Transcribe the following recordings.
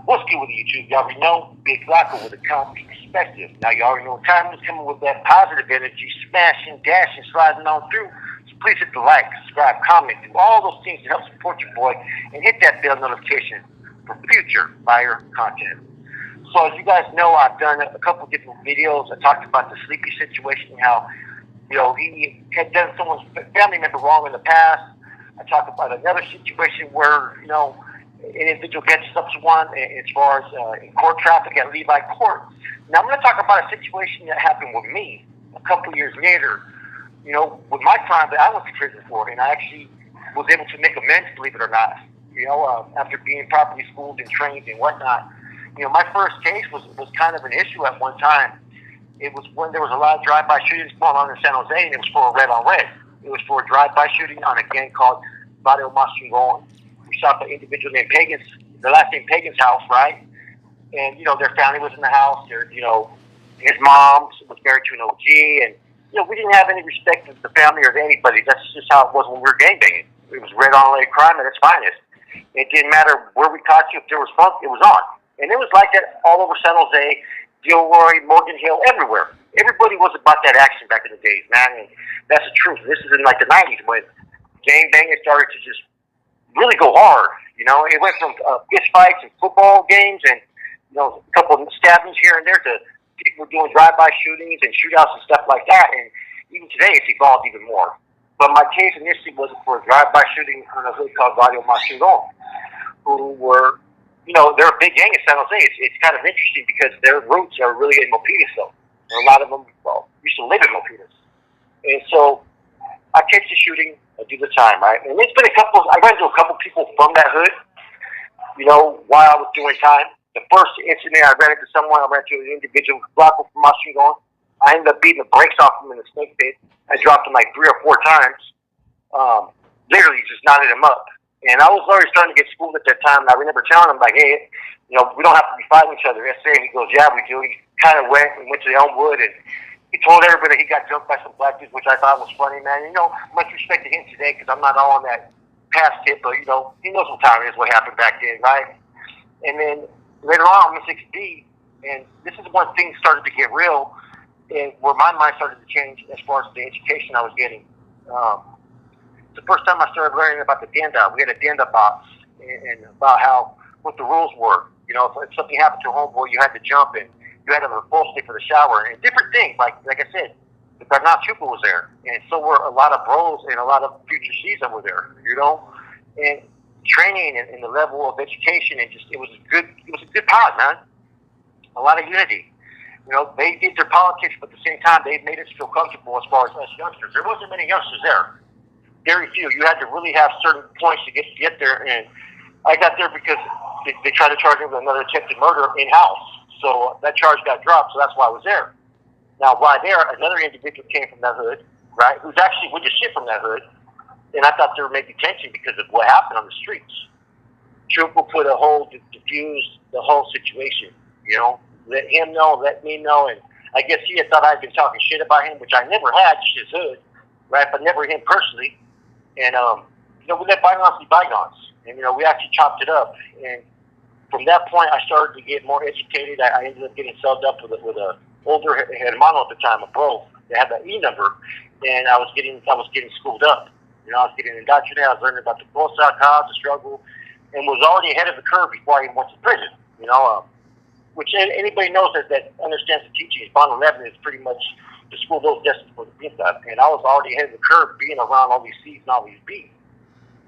What's good with YouTube? Y'all already know Big Flaco with a comedy perspective. Now you already know time is coming with that positive energy, smashing, dashing, sliding on through. So please hit the like, subscribe, comment, do all those things to help support your boy, and hit that bell notification for future fire content. So as you guys know, I've done a couple different videos. I talked about the Sleepy situation, how he had done someone's family member wrong in the past. I talked about another situation where an individual gets up to one as far as in court traffic at Levi Court. Now I'm going to talk about a situation that happened with me a couple of years later. With my crime that I went to prison for, and I actually was able to make amends, believe it or not. After being properly schooled and trained and whatnot. My first case was kind of an issue at one time. It was when there was a lot of drive-by shootings going on in San Jose, and it was for a red on red. It was for a drive-by shooting on a gang called Barrio Masingon. We shot the individual named Pagan's, the last name Pagan's house, right? And, their family was in the house. His mom was married to an OG, and, we didn't have any respect for the family or to anybody. That's just how it was when we were gangbanging. It was red on red crime at its finest. It didn't matter where we caught you. If there was funk, it was on. And it was like that all over San Jose, Gilroy, Morgan Hill, everywhere. Everybody was about that action back in the days, man. And that's the truth. This is in like the 90s when gangbanging started to just really go hard. It went from fist fights and football games and, a couple of stabbings here and there to people doing drive-by shootings and shootouts and stuff like that. And even today, it's evolved even more. But my case initially was for a drive-by shooting on a hood called Barrio Masingon, who were, they're a big gang in San Jose. It's kind of interesting because their roots are really in Milpitas, though. And a lot of them, used to live in Milpitas. And so I catch the shooting, I do the time, right? And it's been I ran into a couple people from that hood, while I was doing time. The first incident I ran into someone, I ran into an individual, Flaco from Masingon. I ended up beating the brakes off him in the snake pit. I dropped him like 3 or 4 times. Literally just knotted him up. And I was already starting to get schooled at that time. And I remember telling him, like, hey, we don't have to be fighting each other. He goes, yeah, we do. He kind of went to Elmwood, and he told everybody he got jumped by some black dudes, which I thought was funny, man. Much respect to him today, because I'm not all on that past tip, but, he knows what time it is, what happened back then, right? And then later on, I'm in 6B, and this is when things started to get real, and where my mind started to change as far as the education I was getting. It's the first time I started learning about the denda. We had a denda box, and about what the rules were. If something happened to a homeboy, you had to jump, and you had to have a full stay for the shower, and different things. Like I said, the Bernard Chupa was there, and so were a lot of bros and a lot of future C's that were there. And training and the level of education, and it was a good pod, man. A lot of unity. They did their politics, but at the same time, they made us feel comfortable as far as us youngsters. There wasn't many youngsters there. Very few. You had to really have certain points to get there, and I got there because they tried to charge me with another attempted murder in-house. So that charge got dropped, so that's why I was there. Now, while there, another individual came from that hood, right, who's actually with the shit from that hood, and I thought there may be tension because of what happened on the streets. Trooper put a whole, diffused the whole situation, let him know, let me know, and I guess he had thought I'd been talking shit about him, which I never had, just his hood, right, but never him personally. And, we let bygones be bygones. And, we actually chopped it up. And from that point, I started to get more educated. I ended up getting subbed up with a older hermano at the time, a bro, that had the E number. And I was getting schooled up. I was getting indoctrinated. I was learning about the Cosa, cause, the struggle, and was already ahead of the curve before I even went to prison. Which anybody knows that understands the teachings. Bond 11 is pretty much the school those destined for the pinta. And I was already ahead of the curve being around all these C's and all these B's.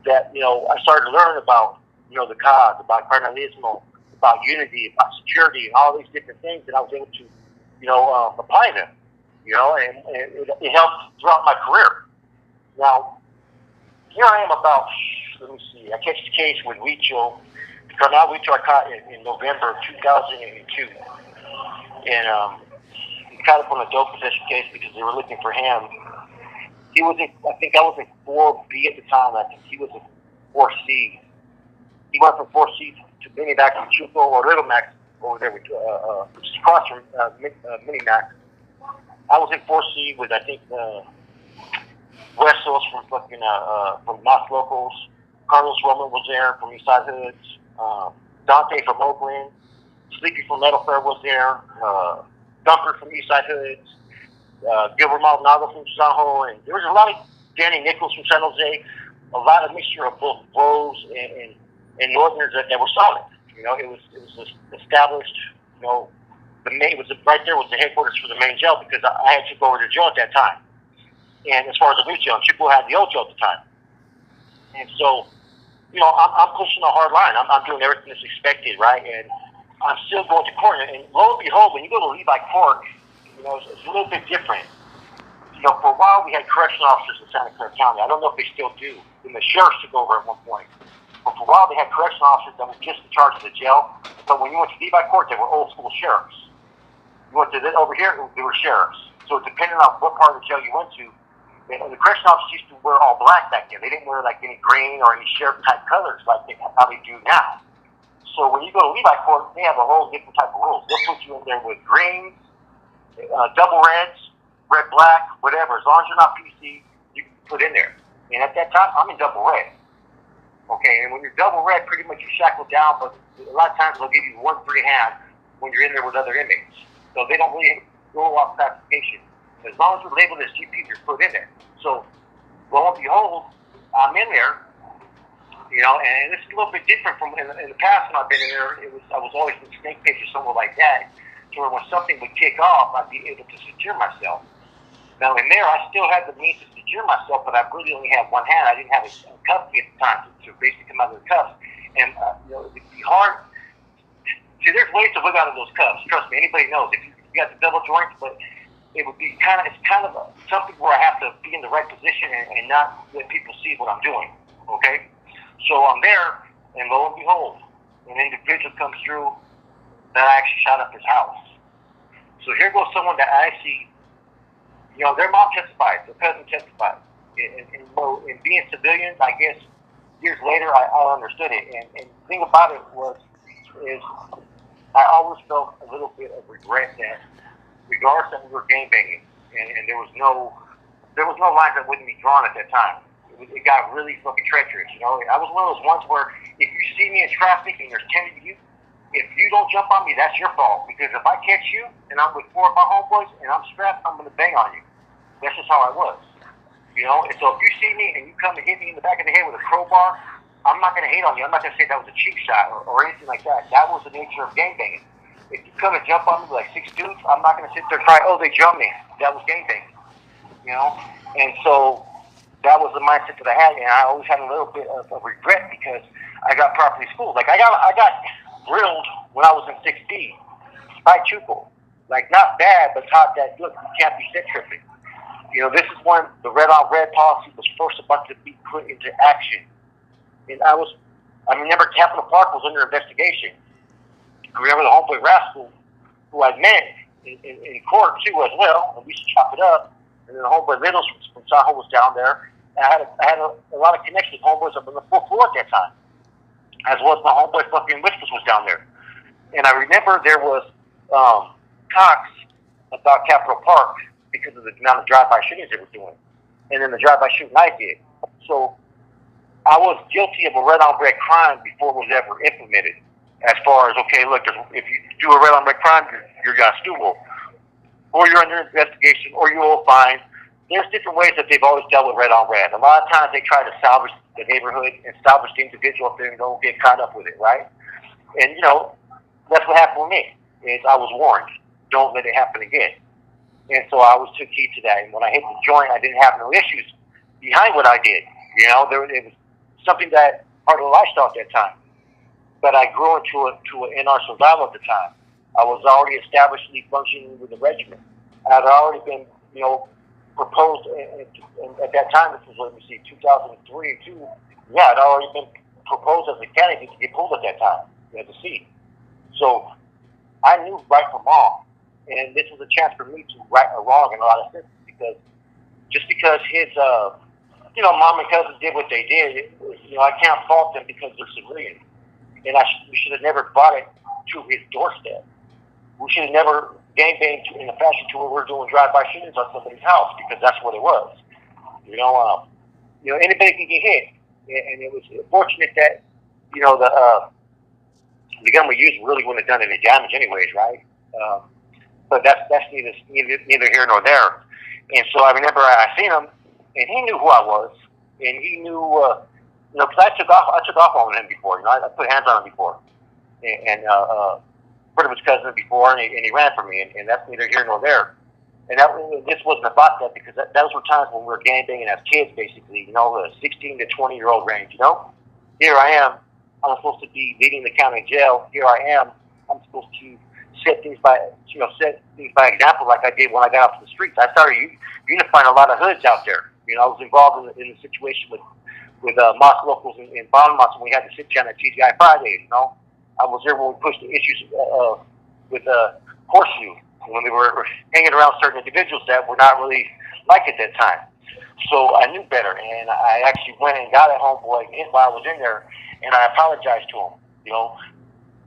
That, I started to learn about, the cause, about carnalismo, about unity, about security, and all these different things. And I was able to, apply them, and it helped throughout my career. Now, here I am about, let me see, I catch the case with Huicho. Carnal Huicho I caught in November of 2002. And he caught up on a dope possession case because they were looking for him. He was I think I was in 4B at the time. I think he was in 4C. He went from 4C to Mini Mac from Chuco or Little Mac over there, which is across from Mini Mac. I was in 4C with, I think, Westos from Mas Locals. Carlos Roman was there from Eastside Hoods. Dante from Oakland, Sleepy from Metal Fair was there, Dunker from Eastside Hoods, Gilbert Maldonado from San, and there was a lot of Danny Nichols from San Jose, a lot of mixture of both bros and Northerners that were solid. You know, it was established. You know, it was right there was the headquarters for the main jail because I had to go over to jail at that time. And as far as the new jail, Chico had the old jail at the time. And so, you know, I'm pushing a hard line. I'm doing everything that's expected, right? And I'm still going to court. And lo and behold, when you go to Levi Court, you know, it's a little bit different. You know, for a while we had correctional officers in Santa Clara County. I don't know if they still do. And the sheriffs took over at one point. But for a while they had correctional officers that were just in charge of the jail. But when you went to Levi Court, they were old school sheriffs. You went to over here, they were sheriffs. So depending on what part of the jail you went to, and the correctional officers used to wear all black back then. They didn't wear like any green or any sheriff type colors like how they do now. So when you go to Levi Court, they have a whole different type of rules. They'll put you in there with greens, double reds, red, black, whatever. As long as you're not PC, you can put in there. And at that time, I'm in double red. Okay, and when you're double red, pretty much you're shackled down, but a lot of times they'll give you one free hand when you're in there with other inmates. So they don't really go off classification. As long as we're labeled as GPs, you're put in there. So, lo and behold, I'm in there, you know, and it's a little bit different from in the past when I've been in there. I was always in snake pitch or somewhere like that, to where when something would kick off, I'd be able to secure myself. Now in there, I still had the means to secure myself, but I really only had one hand. I didn't have a cuff at the time to basically come out of the cuffs, and you know, it'd be hard. See, there's ways to wiggle out of those cuffs. Trust me, anybody knows if you got the double joints, but it would be it's kind of something where I have to be in the right position and not let people see what I'm doing, okay? So I'm there, and lo and behold, an individual comes through that I actually shot up his house. So here goes someone that I see, you know, their mom testified, their cousin testified. And being civilians, I guess, years later, I understood it. And the thing about it is I always felt a little bit of regret that regardless that we were gangbanging, and there was no lines that wouldn't be drawn at that time. It got really fucking treacherous, you know. I was one of those ones where if you see me in traffic and there's 10 of you, if you don't jump on me, that's your fault. Because if I catch you and I'm with 4 of my homeboys and I'm strapped, I'm gonna bang on you. That's just how I was, you know. And so if you see me and you come and hit me in the back of the head with a crowbar, I'm not gonna hate on you. I'm not gonna say that was a cheap shot or anything like that. That was the nature of gangbanging. If you come and jump on me with like 6 dudes, I'm not going to sit there and cry, oh, they jumped me. That was gangbanging, you know? And so that was the mindset that I had, and I always had a little bit of regret because I got properly schooled. Like, I got grilled when I was in 6D by Chuco. Like, not bad, but taught that, look, you can't be set tripping. You know, this is when the red on red policy was first about to be put into action. And I remember Capitol Park was under investigation. I remember the homeboy Rascal, who I met in court too as well, and we used to chop it up. And then the homeboy Littles from Tahoe was down there. And I had a lot of connections with homeboys up on the 4th floor at that time, as well as my homeboy fucking Whispers was down there. And I remember there was talks about Capitol Park because of the amount of drive-by shootings they were doing, and then the drive-by shooting I did. So I was guilty of a red-on-red crime before it was ever implemented. As far as, okay, look, if you do a red-on-red crime, you're got stool, or you're under investigation, or you will fine. There's different ways that they've always dealt with red-on-red. A lot of times they try to salvage the neighborhood and salvage the individual if they don't get caught up with it, right? And, you know, that's what happened with me. Is I was warned, don't let it happen again. And so I always took heed to that. And when I hit the joint, I didn't have no issues behind what I did. You know, it was something that part of the lifestyle at that time. But I grew into an NR survival at the time. I was already establishedly functioning with the regiment. I had already been, you know, proposed, and at that time, this was, 2003 or 2. Yeah, I'd already been proposed as a candidate to get pulled at that time, as a seat. So I knew right from wrong, and this was a chance for me to right or wrong in a lot of senses, because just because his, you know, mom and cousins did what they did, you know, I can't fault them because they're civilians. And we should have never brought it to his doorstep. We should have never gangbanged in a fashion to where we're doing drive-by shootings on somebody's house, because that's what it was. You know, anybody can get hit, and it was fortunate that, you know, the gun we used really wouldn't have done any damage anyways, right? But that's neither here nor there. And so I remember I seen him, and he knew who I was, and he knew, because I took off on him before. I put hands on him before, and put him his cousin before, and he ran from me, and that's neither here nor there. And this wasn't about that, because those were times when we were gangbanging as kids, basically, the 16 to 20-year-old range, Here I am. I'm supposed to be leading the county jail. Here I am. I'm supposed to set things by example, like I did when I got off the streets. I started unifying a lot of hoods out there. I was involved in a situation with mosque locals in Bottom Mosque when we had to sit down at TGI Fridays. I was there when we pushed the issues with Horseshoe, when they were hanging around certain individuals that were not really liked at that time. So I knew better, and I actually went and got a homeboy while I was in there, and I apologized to him.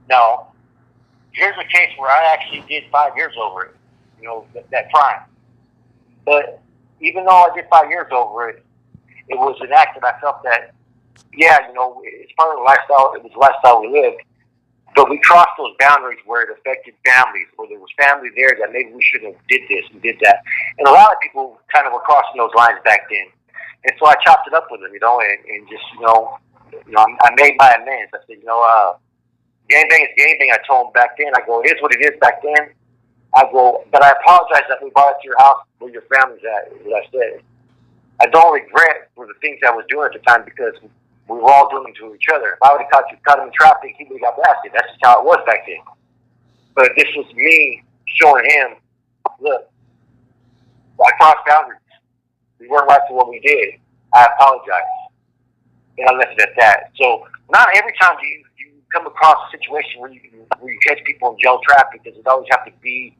Now, here's a case where I actually did 5 years over it, that crime. But even though I did 5 years over it, it was an act that I felt that, it's part of the lifestyle. It was the lifestyle we lived. But we crossed those boundaries where it affected families, where there was family there that maybe we shouldn't have did this and did that. And a lot of people kind of were crossing those lines back then. And so I chopped it up with them, and just, I made my amends. I said, gangbang is gangbang. I told them back then, I go, it is what it is back then. I go, but I apologize that we brought it to your house where your family's at, is what I said. I don't regret for the things I was doing at the time, because we were all doing them to each other. If I would have caught him in traffic, he would have got blasted. That's just how it was back then. But this was me showing him, look, I crossed boundaries. We weren't right for what we did. I apologize. And I left it at that. So not every time do you come across a situation where you catch people in jail traffic, does it always have to be,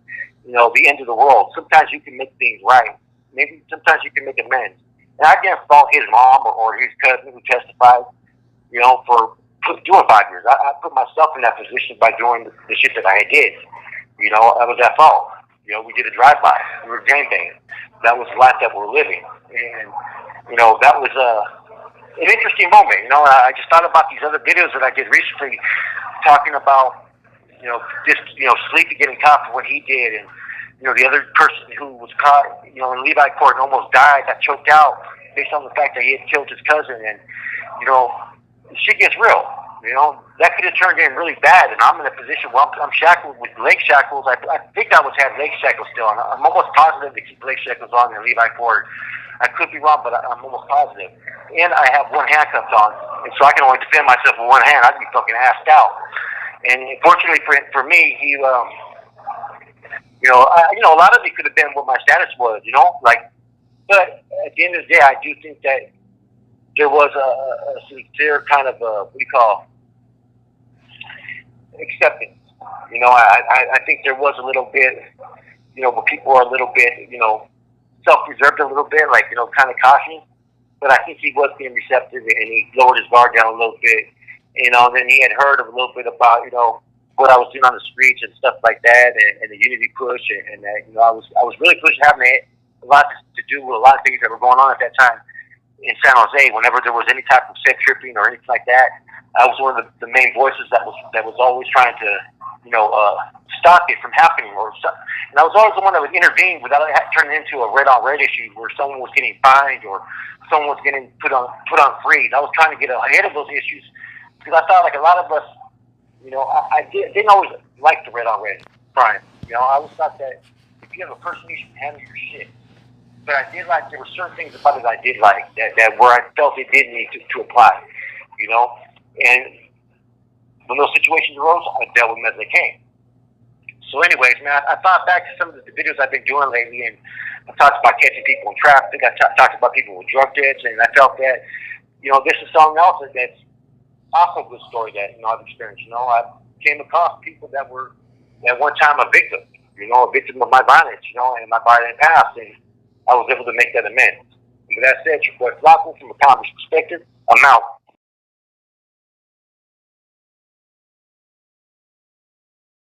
the end of the world. Sometimes you can make things right. Maybe sometimes you can make amends. And I didn't fault his mom or his cousin who testified, for doing 5 years. I put myself in that position by doing the shit that I did. That was that fault. We did a drive-by. We were gangbanging. That was the life that we're living. And, that was an interesting moment. I just thought about these other videos that I did recently talking about, Sleepy getting caught for what he did, and the other person who was caught, in Levi Court and almost died, got choked out based on the fact that he had killed his cousin. And, shit gets real. That could have turned in really bad, and I'm in a position where I'm shackled with leg shackles. I think I had leg shackles still on. I'm almost positive to keep leg shackles on in Levi Court. I could be wrong, but I'm almost positive. And I have one handcuffed on, and so I can only defend myself with one hand. I'd be fucking assed out. And fortunately for me, he, a lot of it could have been what my status was, but at the end of the day, I do think that there was a sincere kind of acceptance. I think there was a little bit, where people are a little bit, self-reserved a little bit, kind of cautious. But I think he was being receptive, and he lowered his guard down a little bit. Then he had heard a little bit about, what I was doing on the streets and stuff like that, and the unity push, and that, I was really pushing, having a lot to do with a lot of things that were going on at that time in San Jose. Whenever there was any type of set tripping or anything like that, I was one of the main voices that was always trying to, stop it from happening. And I was always the one that would intervene without it turning into a red-on-red issue where someone was getting fined or someone was getting put on free. I was trying to get ahead of those issues, because I thought like a lot of us, I didn't always like the red-on-red crime. I always thought that if you have a person, you should handle your shit. But I did like, there were certain things about it I did like, that where I felt it did need to apply, And when those situations arose, I dealt with them as they came. So anyways, man, I thought back to some of the videos I've been doing lately, and I talked about catching people in traffic. I talked about people with drug debts, and I felt that, this is something else that's also a good story that, I've experienced. I came across people that were at one time a victim, a victim of my violence, and my violent past, and I was able to make that amends. And with that said, your boy Flaco, from a comics perspective, I'm out.